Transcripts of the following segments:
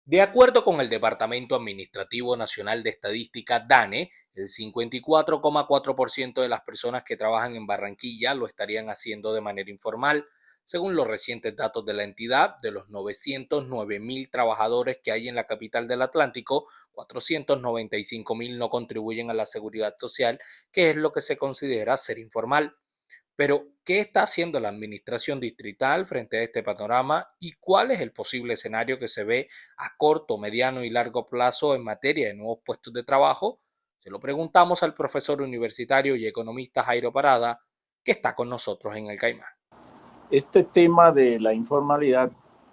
De acuerdo con el Departamento Administrativo Nacional de Estadística, DANE, el 54,4% de las personas que trabajan en Barranquilla lo estarían haciendo de manera informal. Según los recientes datos de la entidad, de los 909.000 trabajadores que hay en la capital del Atlántico, 495.000 no contribuyen a la seguridad social, que es lo que se considera ser informal. Pero, ¿qué está haciendo la administración distrital frente a este panorama y cuál es el posible escenario que se ve a corto, mediano y largo plazo en materia de nuevos puestos de trabajo? Se lo preguntamos al profesor universitario y economista Jairo Parada, que está con nosotros en el Caimán. Este tema de la informalidad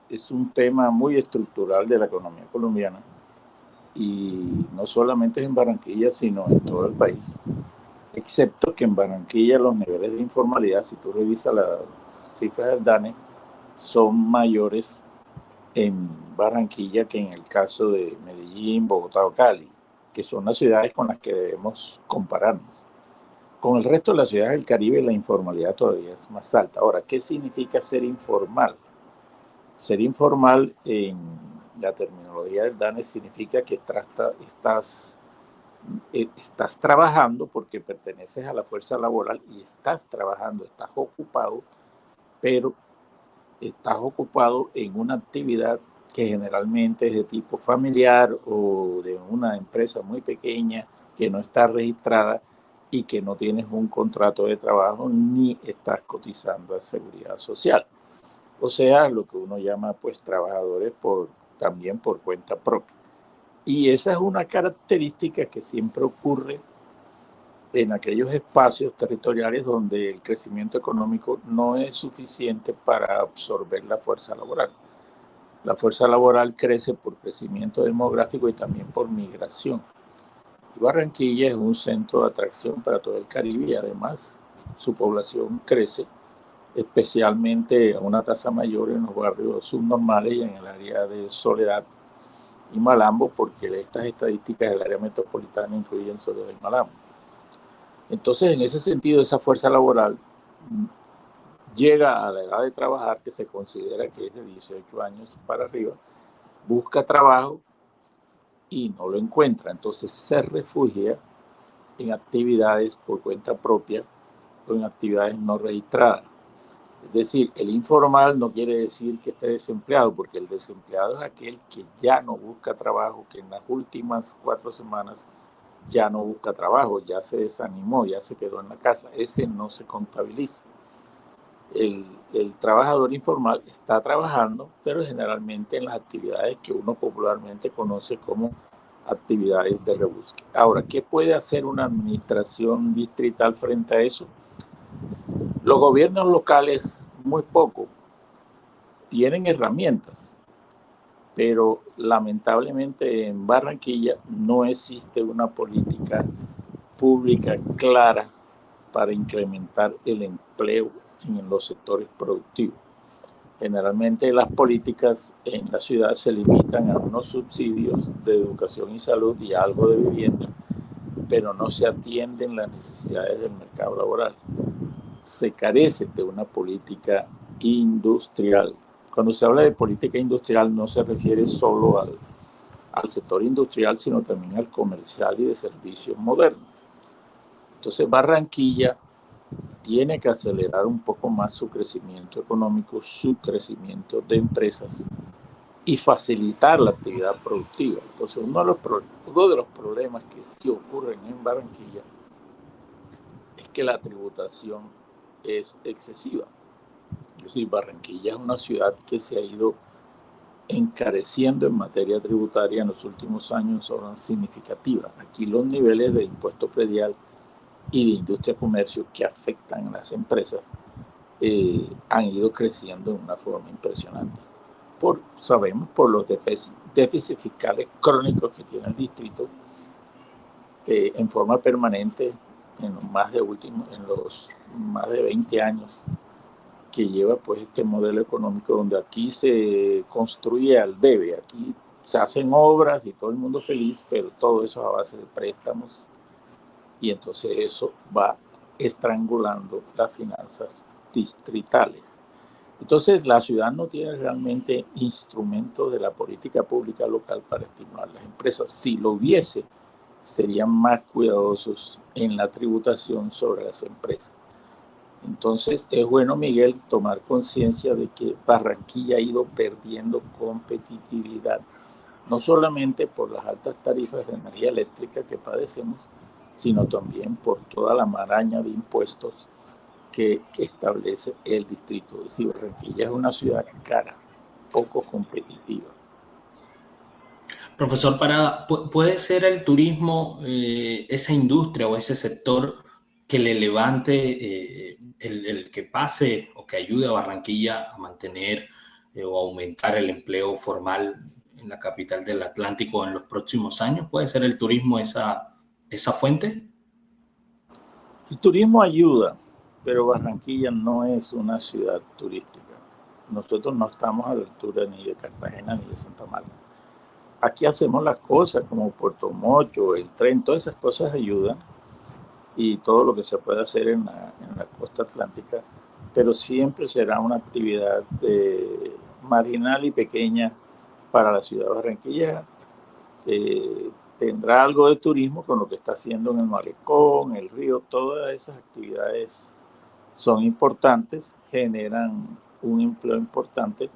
es un tema muy estructural de la economía colombiana y no solamente en Barranquilla, sino en todo el país. Excepto que en Barranquilla los niveles de informalidad, si tú revisas las cifras del DANE, son mayores en Barranquilla que en el caso de Medellín, Bogotá o Cali, que son las ciudades con las que debemos compararnos. Con el resto de las ciudades del Caribe la informalidad todavía es más alta. Ahora, ¿qué significa ser informal? Ser informal en la terminología del DANE significa que estás trabajando porque perteneces a la fuerza laboral y estás trabajando, estás ocupado, pero estás ocupado en una actividad que generalmente es de tipo familiar o de una empresa muy pequeña que no está registrada y que no tienes un contrato de trabajo ni estás cotizando a seguridad social. O sea, lo que uno llama pues trabajadores también por cuenta propia. Y esa es una característica que siempre ocurre en aquellos espacios territoriales donde el crecimiento económico no es suficiente para absorber la fuerza laboral. La fuerza laboral crece por crecimiento demográfico y también por migración. Y Barranquilla es un centro de atracción para todo el Caribe y además su población crece, especialmente a una tasa mayor en los barrios subnormales y en el área de Soledad y Malambo, porque estas estadísticas del área metropolitana incluyen Soledad y Malambo. Entonces, en ese sentido, esa fuerza laboral llega a la edad de trabajar, que se considera que es de 18 años para arriba, busca trabajo y no lo encuentra. Entonces se refugia en actividades por cuenta propia o en actividades no registradas. Es decir, el informal no quiere decir que esté desempleado, porque el desempleado es aquel que ya no busca trabajo, que en las últimas 4 semanas ya no busca trabajo, ya se desanimó, ya se quedó en la casa. Ese no se contabiliza. El trabajador informal está trabajando, pero generalmente en las actividades que uno popularmente conoce como actividades de rebusque. Ahora, ¿qué puede hacer una administración distrital frente a eso? Los gobiernos locales, muy poco, tienen herramientas, pero lamentablemente en Barranquilla no existe una política pública clara para incrementar el empleo en los sectores productivos. Generalmente las políticas en la ciudad se limitan a unos subsidios de educación y salud y algo de vivienda, pero no se atienden las necesidades del mercado laboral. Se carece de una política industrial. Cuando se habla de política industrial no se refiere solo al sector industrial, sino también al comercial y de servicios modernos. Entonces Barranquilla tiene que acelerar un poco más su crecimiento económico, su crecimiento de empresas y facilitar la actividad productiva. Entonces uno de los problemas que sí ocurren en Barranquilla es que la tributación es excesiva. Es decir, Barranquilla es una ciudad que se ha ido encareciendo en materia tributaria en los últimos años, son significativas. Aquí los niveles de impuesto predial y de industria y comercio que afectan a las empresas han ido creciendo de una forma impresionante. Sabemos por los déficits fiscales crónicos que tiene el distrito en forma permanente en los más de 20 años que lleva pues este modelo económico donde aquí se construye al debe, aquí se hacen obras y todo el mundo feliz, pero todo eso a base de préstamos y entonces eso va estrangulando las finanzas distritales. Es Entonces, la ciudad no tiene realmente instrumentos de la política pública local para estimular las empresas. Si lo hubiese, serían más cuidadosos en la tributación sobre las empresas. Entonces, es bueno, Miguel, tomar conciencia de que Barranquilla ha ido perdiendo competitividad, no solamente por las altas tarifas de energía eléctrica que padecemos, sino también por toda la maraña de impuestos que establece el distrito. Es decir, Barranquilla es una ciudad cara, poco competitiva. Profesor Parada, ¿puede ser el turismo esa industria o ese sector que le levante, el que pase o que ayude a Barranquilla a mantener o aumentar el empleo formal en la capital del Atlántico en los próximos años? ¿Puede ser el turismo esa fuente? El turismo ayuda, pero Barranquilla no es una ciudad turística. Nosotros no estamos a la altura ni de Cartagena ni de Santa Marta. Aquí hacemos las cosas como Puerto Mocho, el tren, todas esas cosas ayudan, y todo lo que se puede hacer en la costa atlántica, pero siempre será una actividad marginal y pequeña para la ciudad de Barranquilla. Tendrá algo de turismo con lo que está haciendo en el malecón, el río, todas esas actividades son importantes, generan un empleo importante,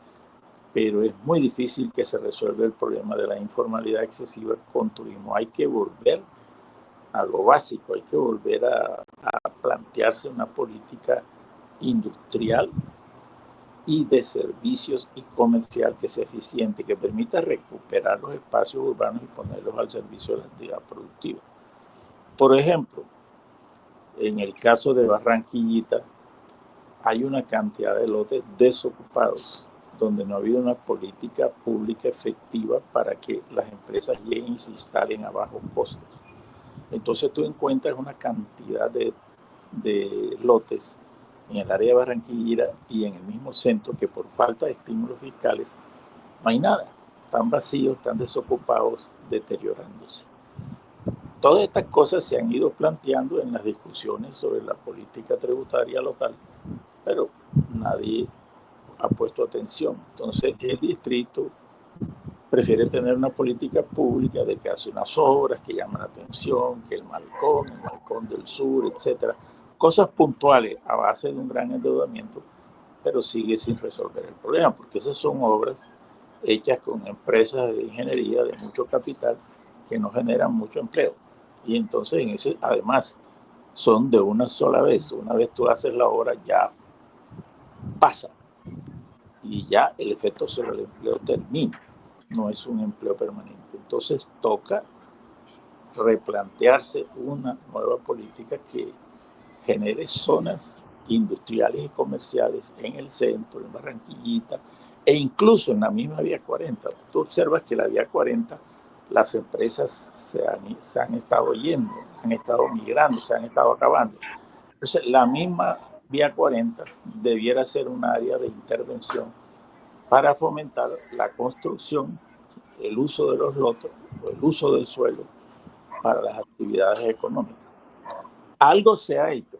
pero es muy difícil que se resuelva el problema de la informalidad excesiva con turismo. Hay que volver a lo básico, hay que volver a plantearse una política industrial y de servicios y comercial que sea eficiente, que permita recuperar los espacios urbanos y ponerlos al servicio de la actividad productiva. Por ejemplo, en el caso de Barranquillita, hay una cantidad de lotes desocupados donde no ha habido una política pública efectiva para que las empresas lleguen y se instalen a bajos costos. Entonces tú encuentras una cantidad de lotes en el área de Barranquilla y en el mismo centro que por falta de estímulos fiscales no hay nada. Están vacíos, están desocupados, deteriorándose. Todas estas cosas se han ido planteando en las discusiones sobre la política tributaria local, pero nadie ha puesto atención. Entonces el distrito prefiere tener una política pública de que hace unas obras que llaman la atención, que el malecón del sur, etcétera, cosas puntuales a base de un gran endeudamiento, pero sigue sin resolver el problema, porque esas son obras hechas con empresas de ingeniería de mucho capital que no generan mucho empleo. Y entonces, en ese, además, son de una sola vez. Una vez tú haces la obra, ya pasa. Y ya el efecto sobre el empleo termina. No es un empleo permanente. Entonces, toca replantearse una nueva política que genere zonas industriales y comerciales en el centro, en Barranquillita, e incluso en la misma Vía 40. Tú observas que la Vía 40, las empresas se han estado yendo, han estado migrando, se han estado acabando. Entonces, la misma Vía 40 debiera ser un área de intervención para fomentar la construcción, el uso de los lotes, o el uso del suelo para las actividades económicas. Algo se ha hecho,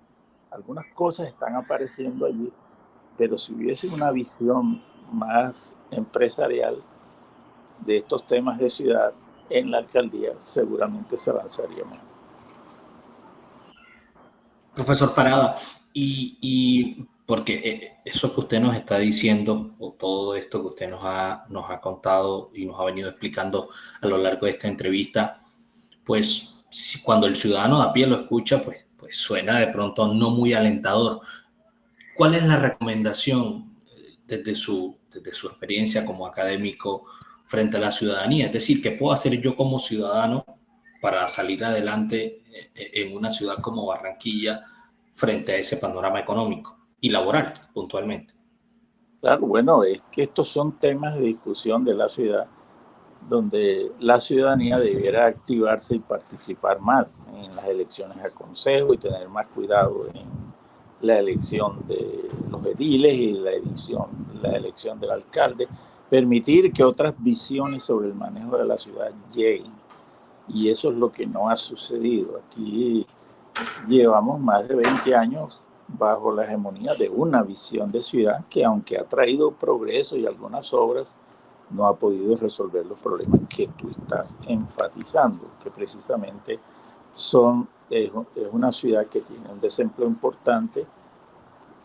algunas cosas están apareciendo allí, pero si hubiese una visión más empresarial de estos temas de ciudad en la alcaldía, seguramente se avanzaría mejor. Profesor Parada, y porque eso que usted nos está diciendo, o todo esto que usted nos ha contado y nos ha venido explicando a lo largo de esta entrevista, pues cuando el ciudadano de a pie lo escucha, pues suena de pronto no muy alentador. ¿Cuál es la recomendación desde su experiencia como académico frente a la ciudadanía? Es decir, ¿qué puedo hacer yo como ciudadano para salir adelante en una ciudad como Barranquilla frente a ese panorama económico y laboral, puntualmente? Claro, bueno, es que estos son temas de discusión de la ciudad donde la ciudadanía debiera activarse y participar más en las elecciones a consejo y tener más cuidado en la elección de los ediles y la elección del alcalde, permitir que otras visiones sobre el manejo de la ciudad lleguen. Y eso es lo que no ha sucedido. Aquí llevamos más de 20 años bajo la hegemonía de una visión de ciudad que, aunque ha traído progreso y algunas obras, no ha podido resolver los problemas que tú estás enfatizando, que precisamente es una ciudad que tiene un desempleo importante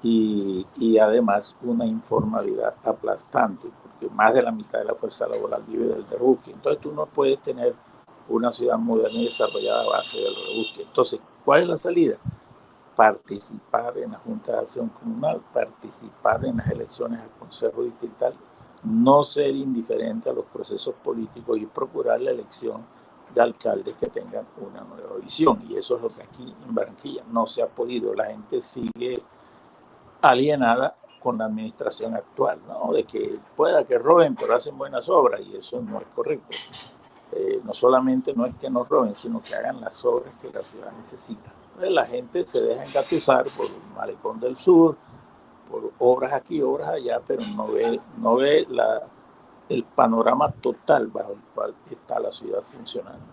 y además una informalidad aplastante, porque más de la mitad de la fuerza laboral vive del rebusque. Entonces tú no puedes tener una ciudad moderna y desarrollada a base del rebusque. Entonces, ¿cuál es la salida? Participar en la Junta de Acción Comunal, participar en las elecciones al Consejo Distrital, no ser indiferente a los procesos políticos y procurar la elección de alcaldes que tengan una nueva visión. Y eso es lo que aquí en Barranquilla no se ha podido. La gente sigue alienada con la administración actual, ¿no? De que pueda que roben, pero hacen buenas obras, y eso no es correcto. No solamente no es que nos roben, sino que hagan las obras que la ciudad necesita. Entonces, la gente se deja engatusar por el Malecón del Sur, por obras aquí, obras allá, pero no ve el panorama total bajo el cual está la ciudad funcionando.